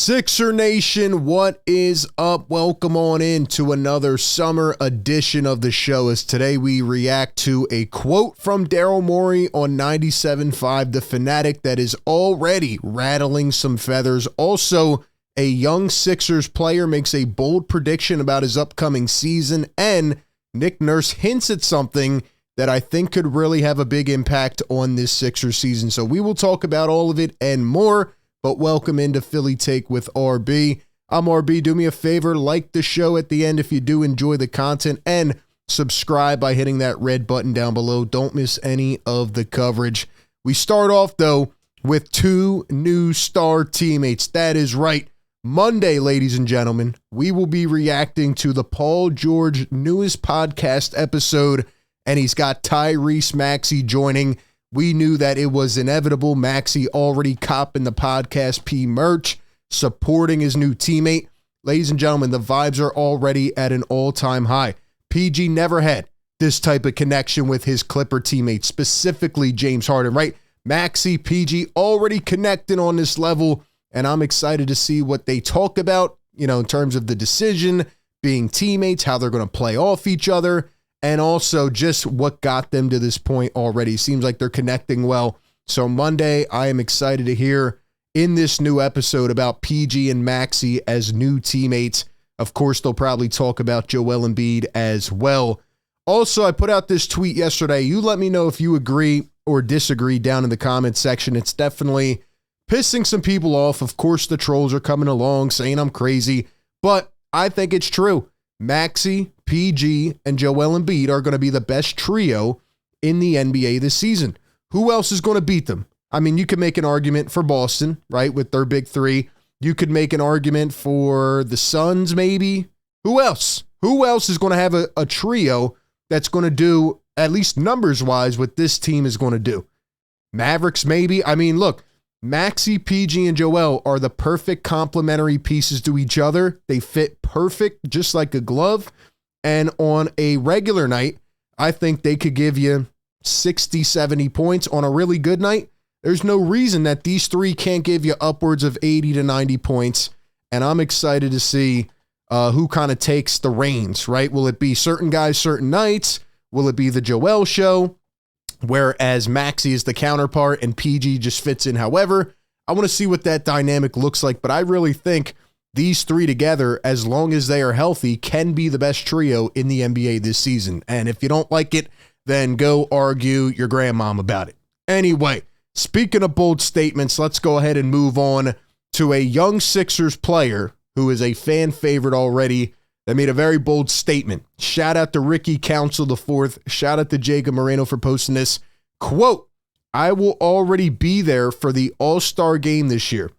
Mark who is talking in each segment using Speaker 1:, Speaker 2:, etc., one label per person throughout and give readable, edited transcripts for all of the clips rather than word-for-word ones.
Speaker 1: Sixer Nation, what is up? Welcome on in to another summer edition of the show, as today we react to a quote from Daryl Morey on 97.5 The Fanatic that is already rattling some feathers. Also, a young Sixers player makes a bold prediction about his upcoming season, and Nick Nurse hints at something that I think could really have a big impact on this Sixers season. So we will talk about all of it and more. But welcome into Philly Take with RB. I'm RB. Do me a favor, like the show at the end if you do enjoy the content, and subscribe by hitting that red button down below. Don't miss any of the coverage. We start off, though, with two new star teammates. That is right. Monday, ladies and gentlemen, we will be reacting to the Paul George newest podcast episode, and he's got Tyrese Maxey joining. We knew that it was inevitable. Maxey already copping the Podcast P merch, supporting his new teammate. Ladies and gentlemen, the vibes are already at an all-time high. PG never had this type of connection with his Clipper teammates, specifically James Harden, right? Maxey, PG already connecting on this level, and I'm excited to see what they talk about, in terms of the decision, being teammates, how they're going to play off each other, and also just what got them to this point already. Seems like they're connecting well. So Monday, I am excited to hear in this new episode about PG and Maxey as new teammates. Of course, they'll probably talk about Joel Embiid as well. Also, I put out this tweet yesterday. You let me know if you agree or disagree down in the comments section. It's definitely pissing some people off. Of course, the trolls are coming along saying I'm crazy, but I think it's true. Maxey, PG, and Joel Embiid are going to be the best trio in the NBA this season. Who else is going to beat them? I mean, you could make an argument for Boston, right, with their big three. You could make an argument for the Suns, maybe. Who else? Who else is going to have a trio that's going to do, at least numbers-wise, what this team is going to do? Mavericks, maybe. I mean, look, Maxey, PG, and Joel are the perfect complementary pieces to each other. They fit perfect, just like a glove. And on a regular night, I think they could give you 60, 70 points. On a really good night, there's no reason that these three can't give you upwards of 80 to 90 points. And I'm excited to see who kind of takes the reins, right? Will it be certain guys, certain nights? Will it be the Joel show? Whereas Maxey is the counterpart and PG just fits in however. I want to see what that dynamic looks like, but I really think these three together, as long as they are healthy, can be the best trio in the NBA this season. And if you don't like it, then go argue your grandmom about it. Anyway, speaking of bold statements, let's go ahead and move on to a young Sixers player who is a fan favorite already that made a very bold statement. Shout out to Ricky Council IV. Shout out to Jacob Moreno for posting this. Quote, "I will already be there for the All-Star game this year.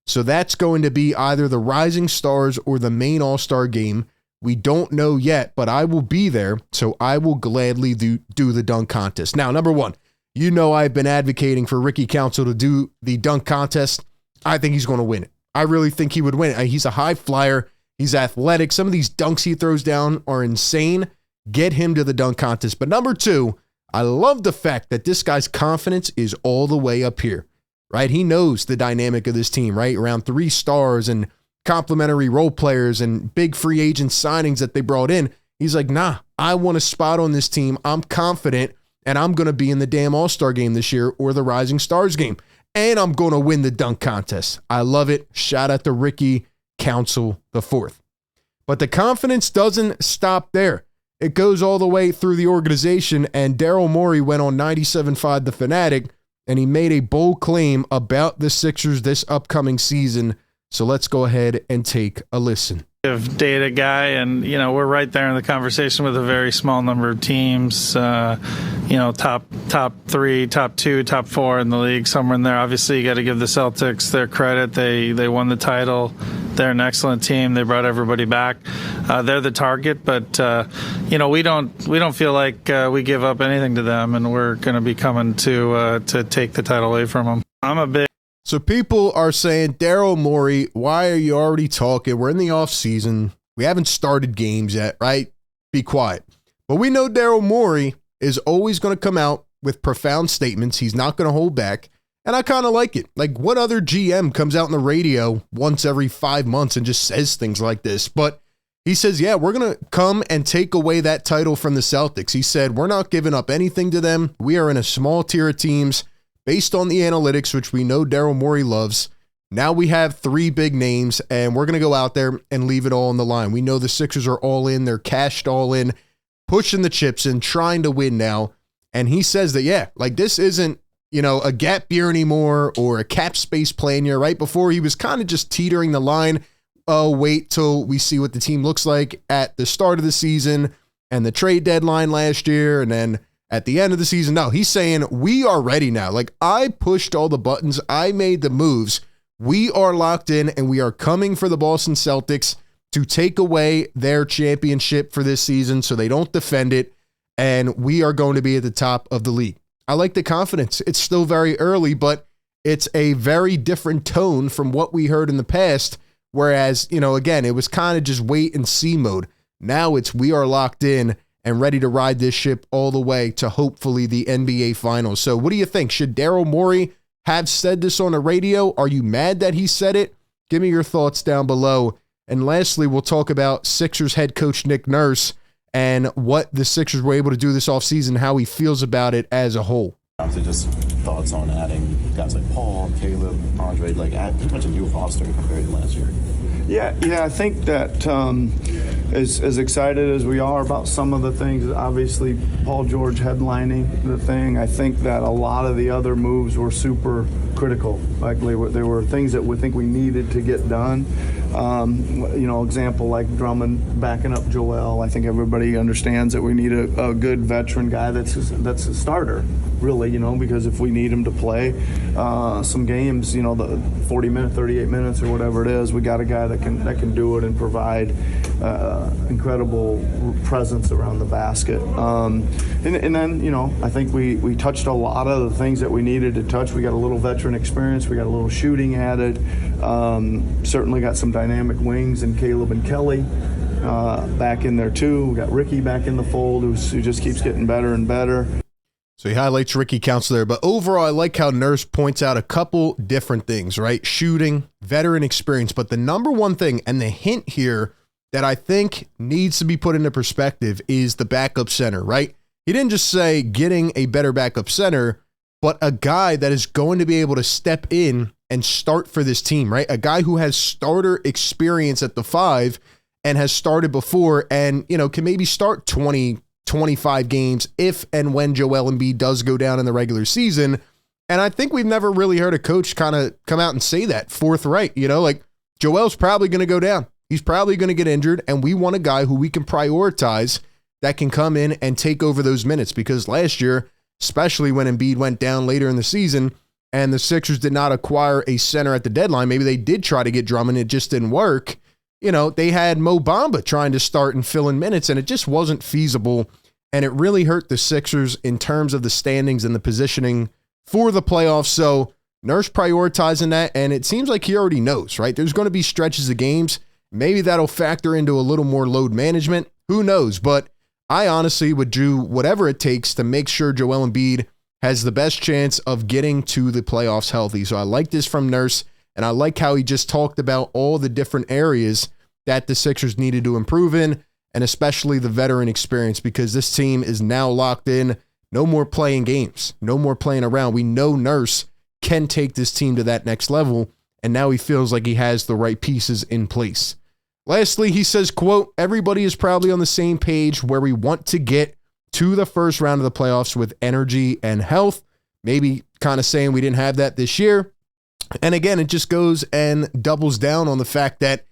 Speaker 1: So that's going to be either the Rising Stars or the main All-Star game. We don't know yet, but I will be there, so I will gladly do the dunk contest." Now, number one, I've been advocating for Ricky Council to do the dunk contest. I think he's going to win it. I really think he would win it. He's a high flyer. He's athletic. Some of these dunks he throws down are insane. Get him to the dunk contest. But number two, I love the fact that this guy's confidence is all the way up here, right? He knows the dynamic of this team, right? Around 3 stars and complimentary role players and big free agent signings that they brought in. He's like, nah, I want a spot on this team. I'm confident, and I'm going to be in the damn All-Star game this year or the Rising Stars game. And I'm going to win the dunk contest. I love it. Shout out to Ricky Council IV. But the confidence doesn't stop there. It goes all the way through the organization, and Daryl Morey went on 97.5 The Fanatic, and he made a bold claim about the Sixers this upcoming season. So let's go ahead and take a listen.
Speaker 2: Data guy, and we're right there in the conversation with a very small number of teams. Top 3, top 2, top 4 in the league, somewhere in there. Obviously, you got to give the Celtics their credit. They won the title. They're an excellent team. They brought everybody back. They're the target, but we don't feel like we give up anything to them, and we're going to be coming to take the title away from them. I'm a big.
Speaker 1: So people are saying, Daryl Morey, why are you already talking? We're in the offseason. We haven't started games yet, right? Be quiet. But we know Daryl Morey is always going to come out with profound statements. He's not going to hold back. And I kind of like it. Like, what other GM comes out on the radio once every 5 months and just says things like this? But he says, yeah, we're going to come and take away that title from the Celtics. He said, we're not giving up anything to them. We are in a small tier of teams based on the analytics, which we know Daryl Morey loves. Now we have 3 big names, and we're going to go out there and leave it all on the line. We know the Sixers are all in. They're cashed all in, pushing the chips in, trying to win now. And he says that, yeah, like this isn't, a gap year anymore or a cap space plan year. Right before, he was kind of just teetering the line. Oh, wait till we see what the team looks like at the start of the season and the trade deadline last year. And then at the end of the season, no, he's saying we are ready now. Like, I pushed all the buttons. I made the moves. We are locked in, and we are coming for the Boston Celtics to take away their championship for this season so they don't defend it. And we are going to be at the top of the league. I like the confidence. It's still very early, but it's a very different tone from what we heard in the past. Whereas, again, it was kind of just wait and see mode. Now it's we are locked in and ready to ride this ship all the way to hopefully the NBA Finals. So what do you think? Should Daryl Morey have said this on the radio? Are you mad that he said it? Give me your thoughts down below. And lastly, we'll talk about Sixers head coach Nick Nurse and what the Sixers were able to do this offseason, how he feels about it as a whole.
Speaker 3: Obviously, just thoughts on adding guys like Paul, Caleb, Andre, like pretty much a new roster compared to last year.
Speaker 4: Yeah, I think that as excited as we are about some of the things, obviously Paul George headlining the thing, I think that a lot of the other moves were super critical. Like there were things that we think we needed to get done. Example like Drummond backing up Joel. I think everybody understands that we need a good veteran guy that's a starter, really, because if we need him to play some games, the 40 minutes, 38 minutes or whatever it is, we got a guy that can do it and provide incredible presence around the basket. And then, I think we touched a lot of the things that we needed to touch. We got a little veteran experience. We got a little shooting added. Certainly got some dynamic wings in Caleb and Kelly back in there too. We got Ricky back in the fold who just keeps getting better and better.
Speaker 1: So he highlights Ricky Council there, but overall I like how Nurse points out a couple different things, right? Shooting, veteran experience, but the number one thing and the hint here that I think needs to be put into perspective is the backup center, right? He didn't just say getting a better backup center, but a guy that is going to be able to step in and start for this team, right? A guy who has starter experience at the 5 and has started before and, can maybe start 20, 25 games if and when Joel Embiid does go down in the regular season. And I think we've never really heard a coach kind of come out and say that forthright, like Joel's probably going to go down. He's probably going to get injured, and we want a guy who we can prioritize that can come in and take over those minutes, because last year, especially when Embiid went down later in the season and the Sixers did not acquire a center at the deadline, maybe they did try to get Drummond, it just didn't work. They had Mo Bamba trying to start and fill in minutes, and it just wasn't feasible, and it really hurt the Sixers in terms of the standings and the positioning for the playoffs. So Nurse prioritizing that, and it seems like he already knows, right? There's going to be stretches of games. Maybe that'll factor into a little more load management. Who knows? But I honestly would do whatever it takes to make sure Joel Embiid has the best chance of getting to the playoffs healthy. So I like this from Nurse, and I like how he just talked about all the different areas that the Sixers needed to improve in, and especially the veteran experience, because this team is now locked in. No more playing games. No more playing around. We know Nurse can take this team to that next level, and now he feels like he has the right pieces in place. Lastly, he says, quote, everybody is probably on the same page where we want to get to the first round of the playoffs with energy and health. Maybe kind of saying we didn't have that this year. And again, it just goes and doubles down on the fact that,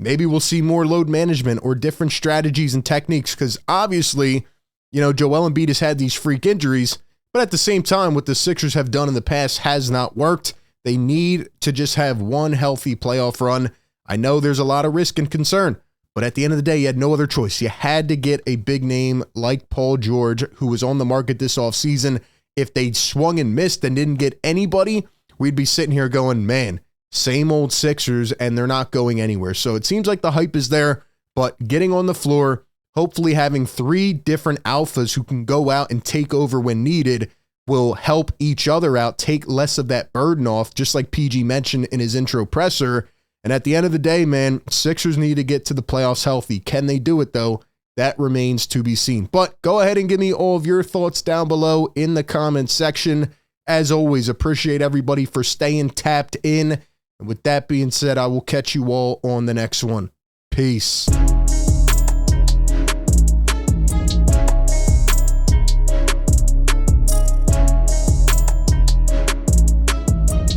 Speaker 1: maybe we'll see more load management or different strategies and techniques, because obviously, Joel Embiid has had these freak injuries, but at the same time, what the Sixers have done in the past has not worked. They need to just have one healthy playoff run. I know there's a lot of risk and concern, but at the end of the day, you had no other choice. You had to get a big name like Paul George, who was on the market this offseason. If they swung and missed and didn't get anybody, we'd be sitting here going, man, same old Sixers, and they're not going anywhere. So it seems like the hype is there, but getting on the floor, hopefully having 3 different alphas who can go out and take over when needed, will help each other out, take less of that burden off, just like PG mentioned in his intro presser. And at the end of the day, man, Sixers need to get to the playoffs healthy. Can they do it, though? That remains to be seen. But go ahead and give me all of your thoughts down below in the comments section. As always, appreciate everybody for staying tapped in. And with that being said, I will catch you all on the next one. Peace.